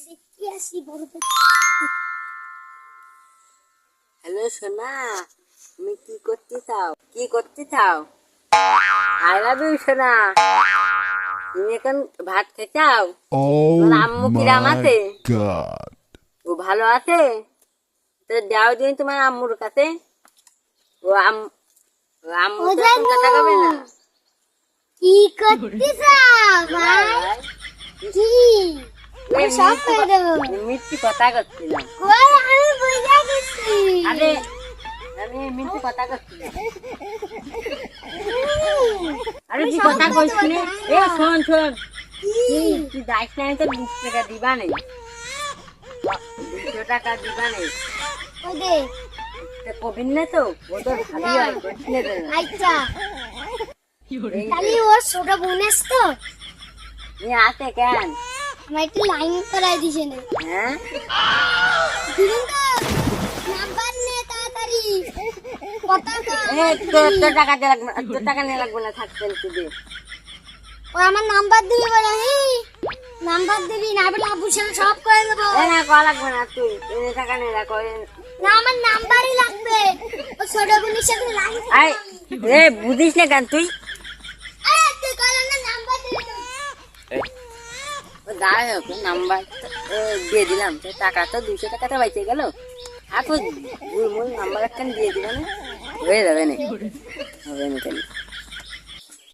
দেখি আসি বড় হ্যালো সোনা, তুমি কি করতে চাও? কি করতে চাও? আই লাভ ইউ সোনা। তুমি এখন ভাত খেতে চাও? Oh তোমার আম্মু কিরাম my আছে? god. ও ভালো আছে? তো দাও দিন তোমার আম্মুর কাছে। ও আম্মু তো এখন কথা কবে না। কি করতে চাও ভাই? কি ওই সব করে দেবো। মিথ্যি কথা করছিলাম। ওই আমি বুঝা গেছি। আরে আমি মিথ্যি কথা করছিলাম। আরে তুই কথা কইছিস নে? এ শোন শোন, তুই যাইস না, তো 20 টাকা দিবা নেই, 200 টাকা দিবা নেই। ওই দে কবিন না তো, ও তো ভালোই হয়, বুঝলি না? আচ্ছা তাহলে ওর ছোট বোন তো নিয়ে আসে কেন? আমার একটু লাইন করাই দিছে না হ্যাঁ দিদিন তো নাম্বার নে তাড়াতাড়ি কথা তো এ তোর টাকা দিয়ে লাগবে না, তোর টাকা নিয়ে লাগবে না, থাকতে তুই। ও আমার নাম্বার দিবি বলে নাম্বার দিবি না বলে আব্বুর সাথে সব করে দেবো এ না কয়া লাগবে না, তুই টাকা নিয়ে রাখ। না আমার নাম্বারই লাগবে ও ছোট বোনের সাথে লাইন আই এ বুঝিস না কেন তুই? আরে তুই কইলে না নাম্বার দিবি যাই হোক নাম্বার দিয়ে দিলাম, তো টাকা তো 200 টাকাটা বাইচে গেল। আর তো মূল নাম্বার একটা দিয়ে দিবে না, হয়ে যাবে না, হবে না।